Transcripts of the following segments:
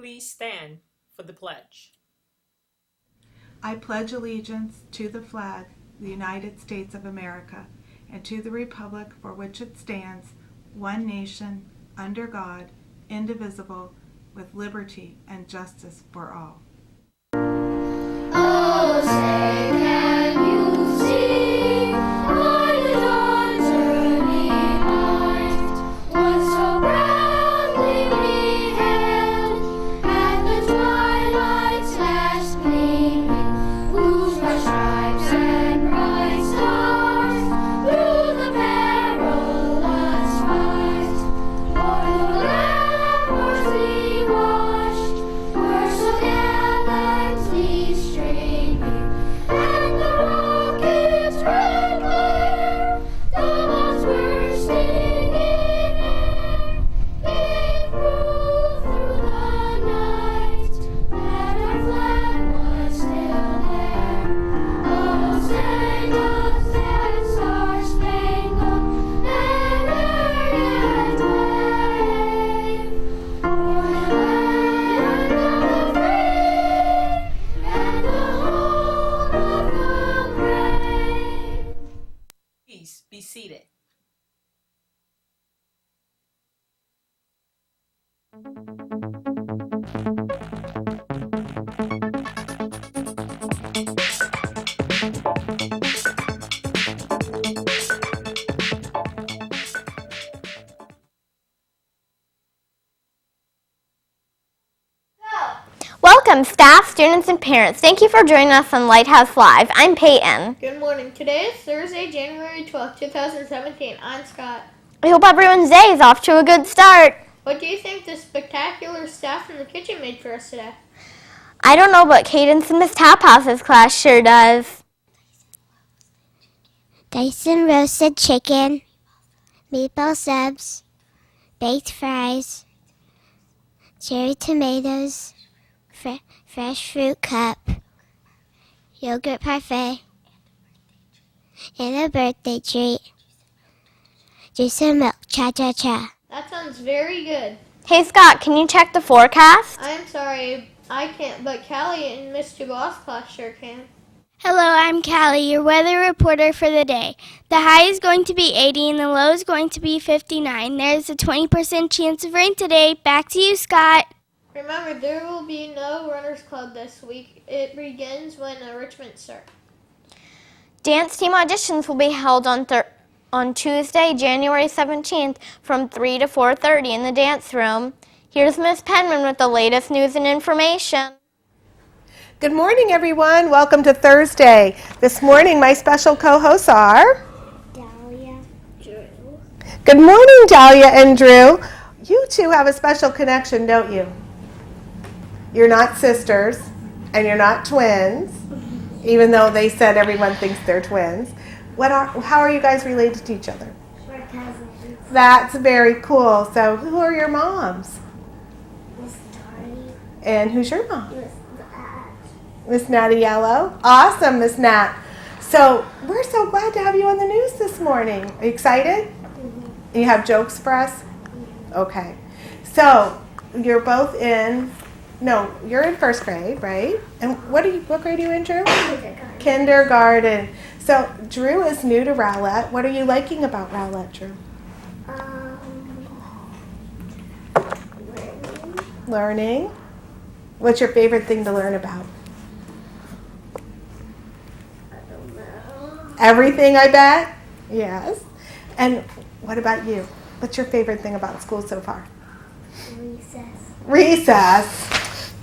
Please stand for the pledge. I pledge allegiance to the flag, the United States of America, and to the republic for which it stands, one nation, under God, indivisible, with liberty and justice for all. Oh, say can you see by the dawn's early light what so proudly we hailed at the twilight's last gleaming, whose bright stripes and bright stars through the perilous fight o'er the ramparts we watched were so gallantly streaming, and the rocket's red glare, the bombs bursting in air, gave proof through the night that our flag was still there. Oh, say does that star-spangled banner yet wave o'er the land of the free and the home of the brave? Please be seated. Welcome, staff, students, and parents. Thank you for joining us on Lighthouse Live. I'm Peyton. Good morning. Today is Thursday, January 12th, 2017. I'm Scott. I hope everyone's day is off to a good start. What do you think the spectacular staff in the kitchen made for us today? I don't know, but Cadence in Miss Taphouse's class sure does. Dyson roasted chicken, meatball subs, baked fries, cherry tomatoes, fresh fruit cup, yogurt parfait, and a birthday treat. Juice and milk, cha-cha-cha. That sounds very good. Hey, Scott, can you check the forecast? I'm sorry, I can't, but Callie in Miss Dubois' class sure can. Hello, I'm Callie, your weather reporter for the day. The high is going to be 80 and the low is going to be 59. There's a 20% chance of rain today. Back to you, Scott. Remember, there will be no Runners Club this week. It begins when Richmond starts. Dance team auditions will be held on Tuesday, January 17th from 3 to 4:30 in the dance room. Here's Miss Penman with the latest news and information. Good morning, everyone. Welcome to Thursday. This morning, my special co-hosts are Dahlia, Drew. Good morning, Dahlia and Drew. You two have a special connection, don't you? You're not sisters, and you're not twins, even though they said everyone thinks they're twins. How are you guys related to each other? We're cousins. That's very cool. So who are your moms? Miss Tari, And who's your mom? Miss Dad. Miss Natty Yellow. Awesome, Miss Nat. So we're so glad to have you on the news this morning. Are you excited? You have jokes for us? Okay. So you're both you're in first grade, right? And what grade are you in, Drew? Kindergarten. So Drew is new to Rowlett. What are you liking about Rowlett, Drew? Learning. What's your favorite thing to learn about? I don't know. Everything, I bet? Yes. And what about you? What's your favorite thing about school so far? Recess.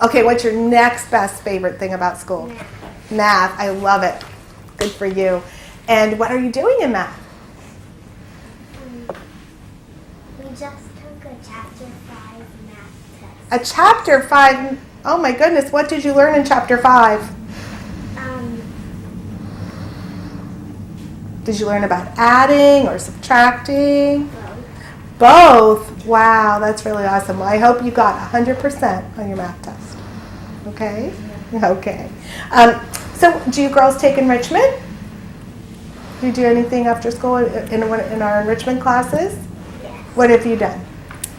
Okay, what's your next best favorite thing about school? Math. I love it. Good for you. And what are you doing in math? We just took a chapter 5 math test. A chapter 5. Oh my goodness, what did you learn in chapter 5? Did you learn about adding or subtracting? Both? Wow, that's really awesome. Well, I hope you got 100% on your math test. Okay? Okay. So do you girls take enrichment? Do you do anything after school in our enrichment classes? Yes. What have you done?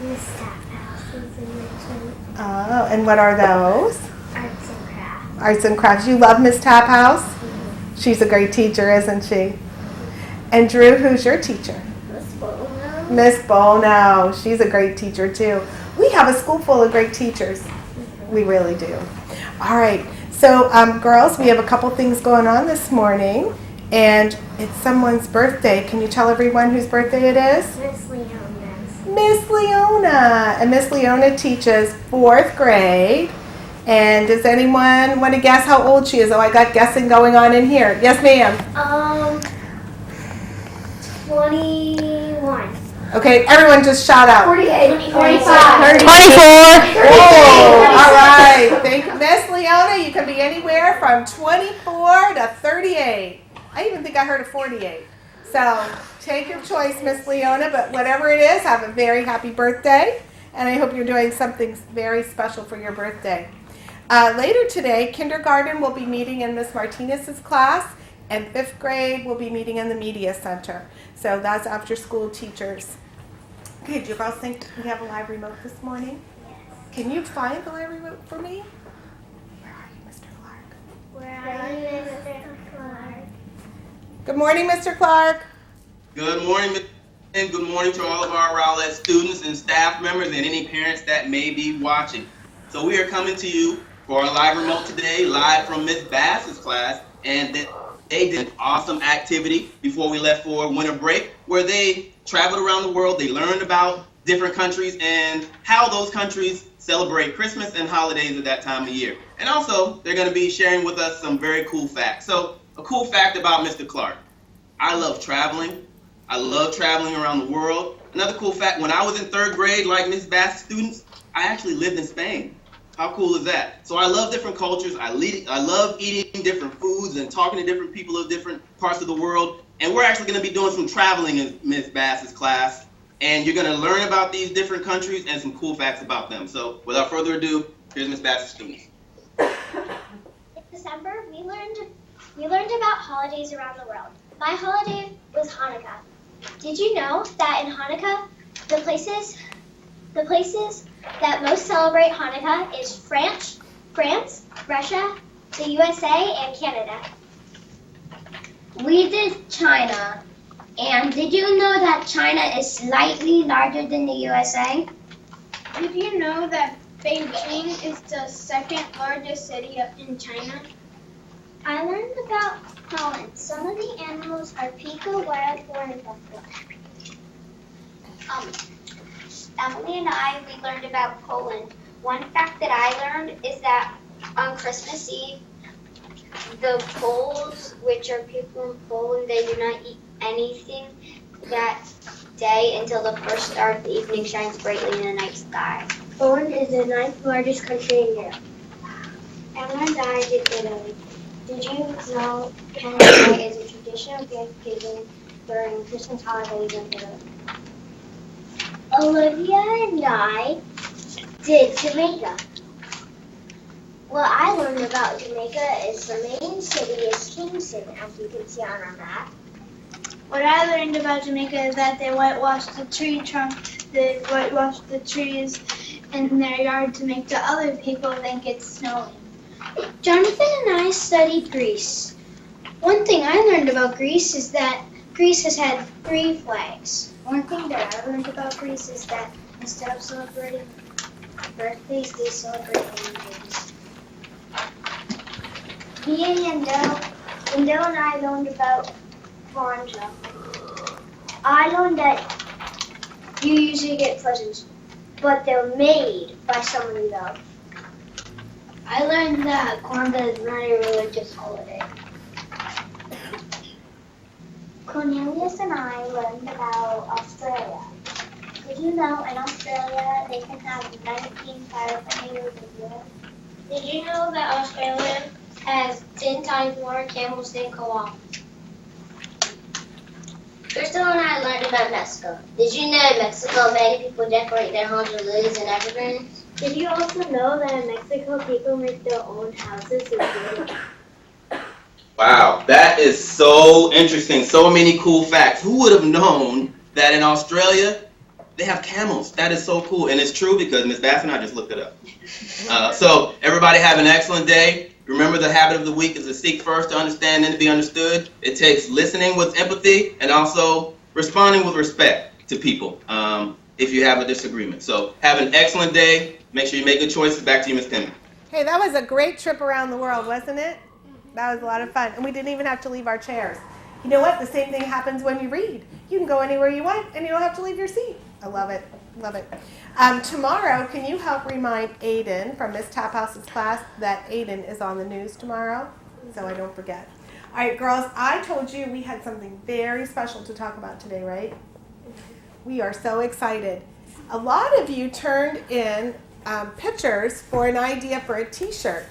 Miss Taphouse's enrichment. Oh, and what are those? Arts and crafts. Arts and crafts. You love Miss Taphouse? She's a great teacher, isn't she? And Drew, who's your teacher? Miss Bono. Miss Bono. She's a great teacher too. We have a school full of great teachers. We really do. All right. So, girls, we have a couple things going on this morning, and it's someone's birthday. Can you tell everyone whose birthday it is? Miss Leona's. Miss Leona. And Miss Leona teaches 4th grade. And does anyone want to guess how old she is? Oh, I got guessing going on in here. Yes, ma'am. 21. Okay, everyone just shout out. 48. 45. 24. Oh, all right. Thank you. Miss Leona, you can be anywhere from 24 to 38. I even think I heard a 48. So take your choice, Miss Leona, but whatever it is, have a very happy birthday. And I hope you're doing something very special for your birthday. Later today, kindergarten will be meeting in Miss Martinez's class, and 5th grade will be meeting in the media center. So that's after school teachers. Okay, do you girls think we have a live remote this morning? Yes. Can you find the live remote for me? Where are you, Mr. Clark? Where are you, Mr. Clark? Good morning, Mr. Clark. Good morning, and good morning to all of our Rowlett students and staff members and any parents that may be watching. So we are coming to you for our live remote today, live from Miss Bass's class, and they did an awesome activity before we left for winter break, where they traveled around the world. They learned about different countries and how those countries celebrate Christmas and holidays at that time of year. And also, they're going to be sharing with us some very cool facts. So, a cool fact about Mr. Clark. I love traveling. I love traveling around the world. Another cool fact, when I was in 3rd grade, like Miss Bass's students, I actually lived in Spain. How cool is that? So I love different cultures. I love eating different foods and talking to different people of different parts of the world. And we're actually going to be doing some traveling in Miss Bass's class. And you're going to learn about these different countries and some cool facts about them. So without further ado, here's Miss Bass's students. In December, we learned about holidays around the world. My holiday was Hanukkah. Did you know that in Hanukkah, the places that most celebrate Hanukkah is France, Russia, the USA, and Canada? We did China. And did you know that China is slightly larger than the USA? Did you know that Beijing is the 2nd largest city in China? I learned about Holland. Some of the animals are pika, wild boar, and buffalo. Emily and we learned about Poland. One fact that I learned is that on Christmas Eve, the Poles, which are people in Poland, they do not eat anything that day until the first star of the evening shines brightly in the night sky. Poland is the 9th largest country in Europe. Emma and I did Italy. Did you know candle night is a traditional gift given during Christmas holidays in Italy? Olivia and I did Jamaica. What I learned about Jamaica is the main city is Kingston, as you can see on our map. What I learned about Jamaica is that they whitewash the tree trunk, they whitewash the trees in their yard to make the other people think it's snowing. Jonathan and I studied Greece. One thing I learned about Greece is that Greece has had 3 flags. One thing that I learned about Greece is that instead of celebrating birthdays, they celebrate holidays. Me and Yandel and I learned about Toronto. I learned that you usually get presents, but they're made by someone you love. I learned that Kwanzaa is not a religious holiday. Cornelius and I learned about Australia. Did you know in Australia they can have 19 firefighters a year? Did you know that Australia has 10 times more camels than koalas? Crystal and I learned about Mexico. Did you know in Mexico many people decorate their homes with lilies and evergreens? Did you also know that in Mexico people make their own houses with wood? Wow, that is so interesting. So many cool facts. Who would have known that in Australia, They have camels. That is so cool. And it's true because Miss Bass and I just looked it up. So everybody have an excellent day. Remember, the habit of the week is to seek first, to understand, and to be understood. It takes listening with empathy and also responding with respect to people if you have a disagreement. So have an excellent day. Make sure you make good choices. Back to you, Ms. Penman. Hey, that was a great trip around the world, wasn't it? That was a lot of fun. And we didn't even have to leave our chairs. You know what? The same thing happens when you read. You can go anywhere you want, and you don't have to leave your seat. I love it. Love it. Tomorrow, can you help remind Aiden from Miss Taphouse's class that Aiden is on the news tomorrow, so I don't forget. All right, girls, I told you we had something very special to talk about today, right? We are so excited. A lot of you turned in pictures for an idea for a t-shirt.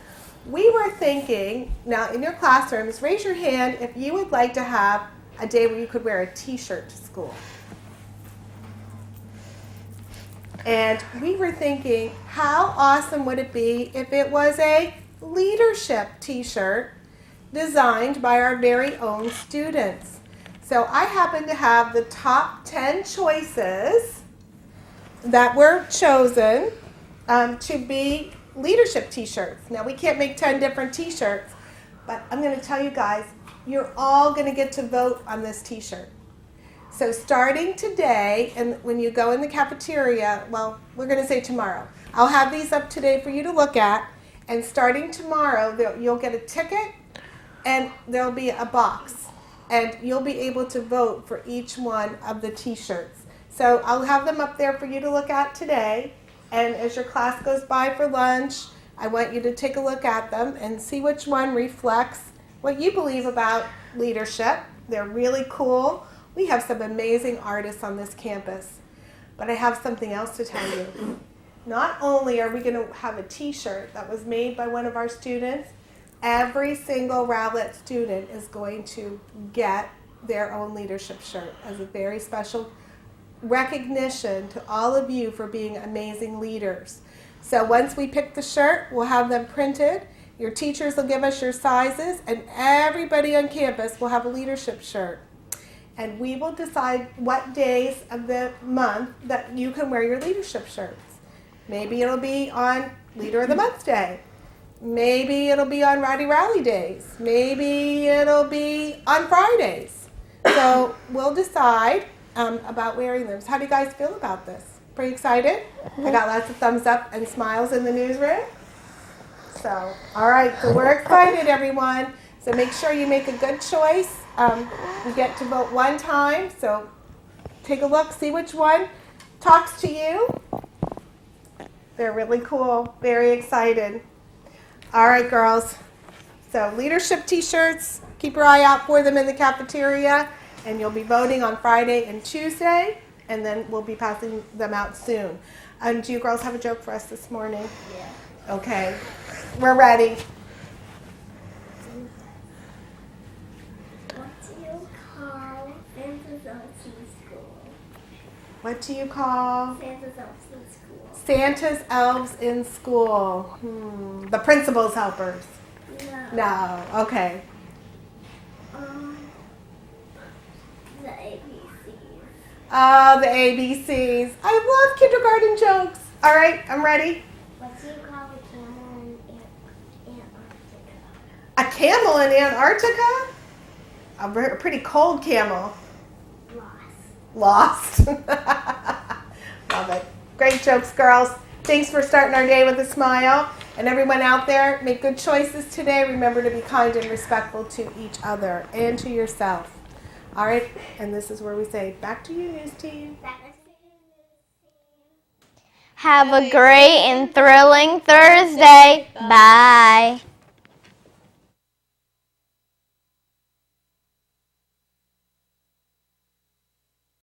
We were thinking, now in your classrooms, raise your hand if you would like to have a day where you could wear a t-shirt to school. And we were thinking, how awesome would it be if it was a leadership t-shirt designed by our very own students. So I happen to have the top 10 choices that were chosen to be leadership t-shirts. Now we can't make 10 different t-shirts, but I'm going to tell you guys, you're all going to get to vote on this t-shirt. So starting today, and when you go in the cafeteria, well, we're going to say tomorrow, I'll have these up today for you to look at, and starting tomorrow, you'll get a ticket, and there'll be a box, and you'll be able to vote for each one of the t-shirts. So I'll have them up there for you to look at today, and as your class goes by for lunch, I want you to take a look at them and see which one reflects what you believe about leadership. They're really cool. We have some amazing artists on this campus. But I have something else to tell you. Not only are we going to have a t-shirt that was made by one of our students, every single Rowlett student is going to get their own leadership shirt as a very special recognition to all of you for being amazing leaders. So once we pick the shirt, we'll have them printed. Your teachers will give us your sizes, and everybody on campus will have a leadership shirt. And we will decide what days of the month that you can wear your leadership shirts. Maybe it'll be on Leader of the Month Day. Maybe it'll be on Rowdy Rally Days. Maybe it'll be on Fridays. So we'll decide about wearing them. So how do you guys feel about this? Pretty excited? I got lots of thumbs up and smiles in the newsroom. So, all right, so we're excited, everyone. So make sure you make a good choice. You get to vote one time, so take a look, see which one talks to you. They're really cool, very excited. All right, girls. So leadership t-shirts, keep your eye out for them in the cafeteria, and you'll be voting on Friday and Tuesday, and then we'll be passing them out soon. Do you girls have a joke for us this morning? Yeah. Okay, we're ready. What do you call Santa's elves in school? Santa's elves in school? The principal's helpers? No. Okay. The ABCs. Oh, the ABCs. I love kindergarten jokes. All right, I'm ready. What do you call a camel in Antarctica? A camel in Antarctica? A pretty cold camel. Lost. Love it. Great jokes, girls. Thanks for starting our day with a smile. And everyone out there, make good choices today. Remember to be kind and respectful to each other and to yourself. All right, and this is where we say, back to you, news team. Have a great and thrilling Thursday. Bye.